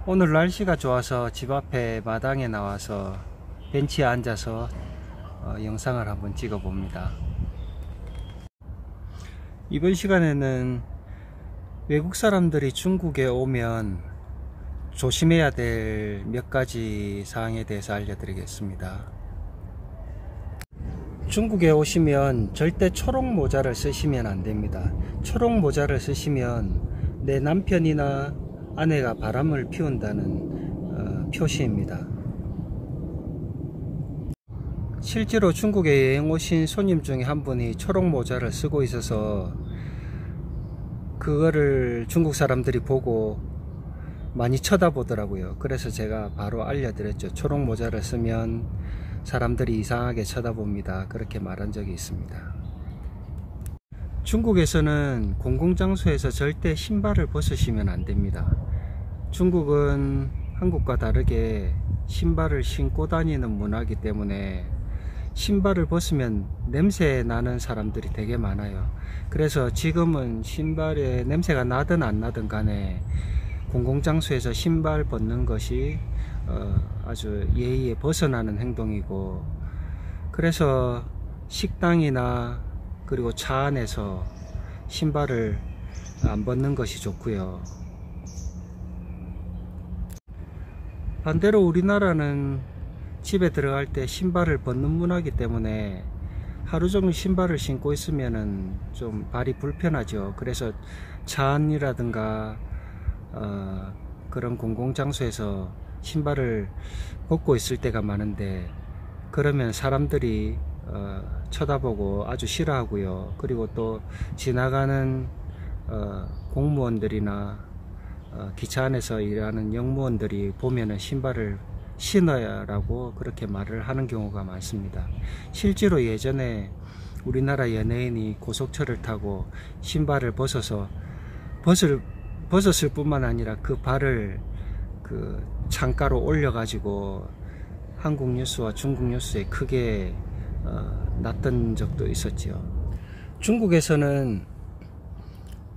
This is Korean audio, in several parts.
오늘 날씨가 좋아서 집 앞에 마당에 나와서 벤치에 앉아서 영상을 한번 찍어 봅니다. 이번 시간에는 외국 사람들이 중국에 오면 조심해야 될 몇 가지 사항에 대해서 알려드리겠습니다. 중국에 오시면 절대 초록 모자를 쓰시면 안 됩니다. 초록 모자를 쓰시면 내 남편이나 아내가 바람을 피운다는 표시입니다. 실제로 중국에 여행 오신 손님 중에 한 분이 초록 모자를 쓰고 있어서 그거를 중국 사람들이 보고 많이 쳐다보더라고요. 그래서 제가 바로 알려드렸죠. 초록 모자를 쓰면 사람들이 이상하게 쳐다봅니다. 그렇게 말한 적이 있습니다. 중국에서는 공공장소에서 절대 신발을 벗으시면 안 됩니다. 중국은 한국과 다르게 신발을 신고 다니는 문화이기 때문에 신발을 벗으면 냄새 나는 사람들이 되게 많아요. 그래서 지금은 신발에 냄새가 나든 안 나든 간에 공공장소에서 신발 벗는 것이 아주 예의에 벗어나는 행동이고, 그래서 식당이나 그리고 차 안에서 신발을 안 벗는 것이 좋고요. 반대로 우리나라는 집에 들어갈 때 신발을 벗는 문화이기 때문에 하루 종일 신발을 신고 있으면은 좀 발이 불편하죠. 그래서 차 안이라든가 그런 공공장소에서 신발을 벗고 있을 때가 많은데, 그러면 사람들이 쳐다보고 아주 싫어하고요. 그리고 또 지나가는 공무원들이나 기차 안에서 일하는 영무원들이 보면은 신발을 신어야 라고 그렇게 말을 하는 경우가 많습니다. 실제로 예전에 우리나라 연예인이 고속철을 타고 신발을 벗었을 뿐만 아니라 그 발을 그 창가로 올려 가지고 한국 뉴스와 중국 뉴스에 크게 났던 적도 있었죠. 중국에서는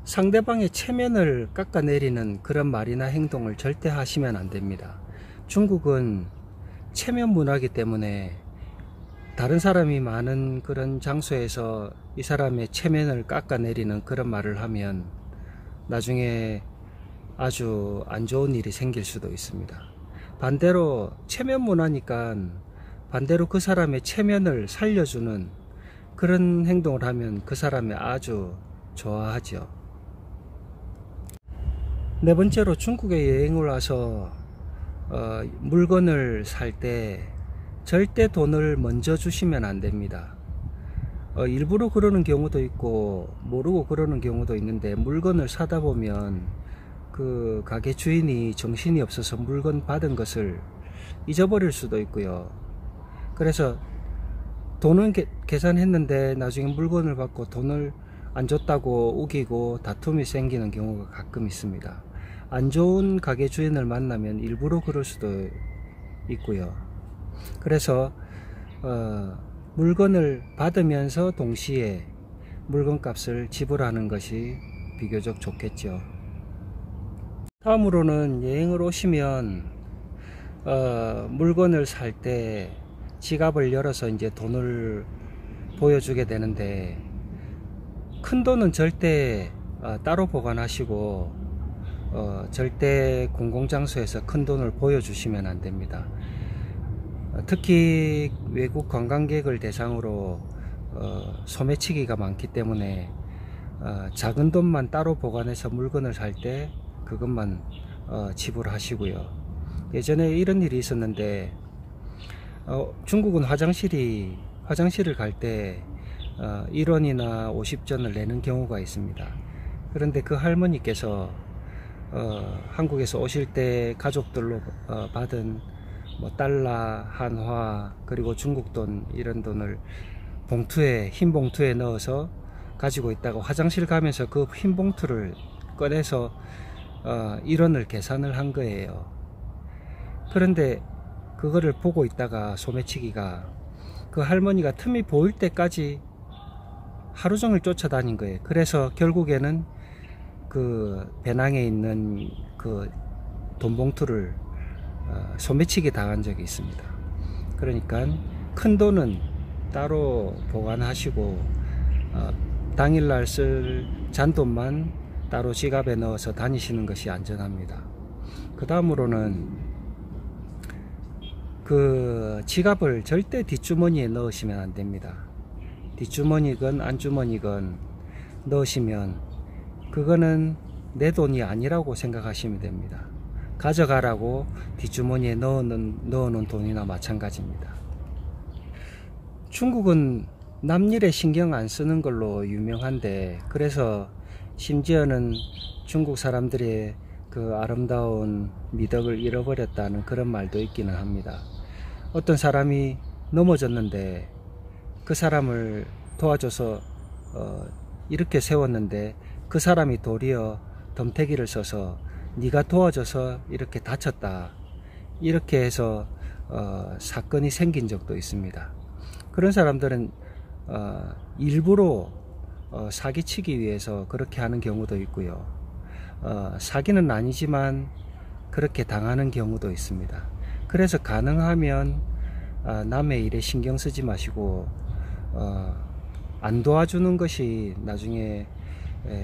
상대방의 체면을 깎아내리는 그런 말이나 행동을 절대 하시면 안 됩니다. 중국은 체면 문화이기 때문에 다른 사람이 많은 그런 장소에서 이 사람의 체면을 깎아내리는 그런 말을 하면 나중에 아주 안 좋은 일이 생길 수도 있습니다. 반대로 체면 문화니까 반대로 그 사람의 체면을 살려주는 그런 행동을 하면 그 사람이 아주 좋아하죠. 네 번째로, 중국에 여행을 와서 물건을 살 때 절대 돈을 먼저 주시면 안 됩니다. 일부러 그러는 경우도 있고 모르고 그러는 경우도 있는데, 물건을 사다 보면 그 가게 주인이 정신이 없어서 물건 받은 것을 잊어버릴 수도 있고요. 그래서 돈은 계산했는데 나중에 물건을 받고 돈을 안 줬다고 우기고 다툼이 생기는 경우가 가끔 있습니다. 안 좋은 가게 주인을 만나면 일부러 그럴 수도 있고요. 그래서 물건을 받으면서 동시에 물건값을 지불하는 것이 비교적 좋겠죠. 다음으로는, 여행을 오시면 물건을 살 때 지갑을 열어서 이제 돈을 보여주게 되는데, 큰 돈은 절대 따로 보관하시고 절대 공공장소에서 큰 돈을 보여주시면 안 됩니다. 특히 외국 관광객을 대상으로 소매치기가 많기 때문에 작은 돈만 따로 보관해서 물건을 살 때 그것만 지불하시고요. 예전에 이런 일이 있었는데, 중국은 화장실을 갈 때 1원이나 50전을 내는 경우가 있습니다. 그런데 그 할머니께서 한국에서 오실 때 가족들로 받은 뭐 달러, 한화, 그리고 중국 돈, 이런 돈을 흰 봉투에 넣어서 가지고 있다가 화장실 가면서 그 흰 봉투를 꺼내서 1원을 계산을 한 거예요. 그런데 그거를 보고 있다가 소매치기가 그 할머니가 틈이 보일 때까지 하루 종일 쫓아다닌 거예요. 그래서 결국에는 그 배낭에 있는 그 돈 봉투를 소매치기 당한 적이 있습니다. 그러니까 큰 돈은 따로 보관하시고 당일날 쓸 잔돈만 따로 지갑에 넣어서 다니시는 것이 안전합니다. 그 다음으로는 그 지갑을 절대 뒷주머니에 넣으시면 안 됩니다. 뒷주머니건 안주머니건 넣으시면 그거는 내 돈이 아니라고 생각하시면 됩니다. 가져가라고 뒷주머니에 넣어놓은 돈이나 마찬가지입니다. 중국은 남일에 신경 안 쓰는 걸로 유명한데, 그래서 심지어는 중국 사람들의 그 아름다운 미덕을 잃어버렸다는 그런 말도 있기는 합니다. 어떤 사람이 넘어졌는데 그 사람을 도와줘서 이렇게 세웠는데 그 사람이 도리어 덤태기를 써서 네가 도와줘서 이렇게 다쳤다, 이렇게 해서 사건이 생긴 적도 있습니다. 그런 사람들은 일부러 사기치기 위해서 그렇게 하는 경우도 있고요. 사기는 아니지만 그렇게 당하는 경우도 있습니다. 그래서 가능하면 남의 일에 신경 쓰지 마시고 안 도와주는 것이 나중에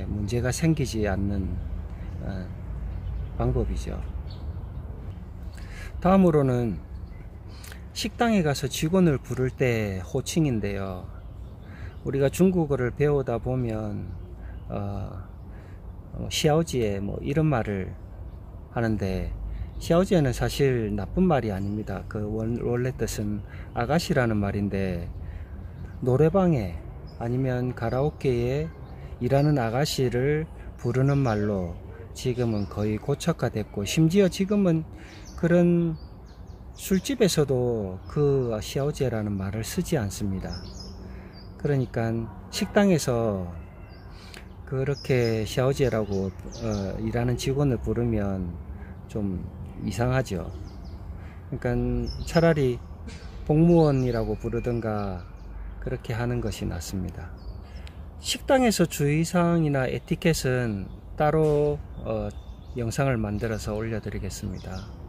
문제가 생기지 않는 방법이죠. 다음으로는 식당에 가서 직원을 부를 때 호칭인데요. 우리가 중국어를 배우다 보면 샤오지에 뭐 이런 말을 하는데, 샤오지에는 사실 나쁜 말이 아닙니다. 그 원래 뜻은 아가씨라는 말인데, 노래방에 아니면 가라오케에 일하는 아가씨를 부르는 말로 지금은 거의 고착화됐고, 심지어 지금은 그런 술집에서도 그 샤오지라는 말을 쓰지 않습니다. 그러니까 식당에서 그렇게 샤오지라고 일하는 직원을 부르면 좀 이상하죠. 그러니까 차라리 복무원이라고 부르든가 그렇게 하는 것이 낫습니다. 식당에서 주의사항이나 에티켓은 따로 영상을 만들어서 올려드리겠습니다.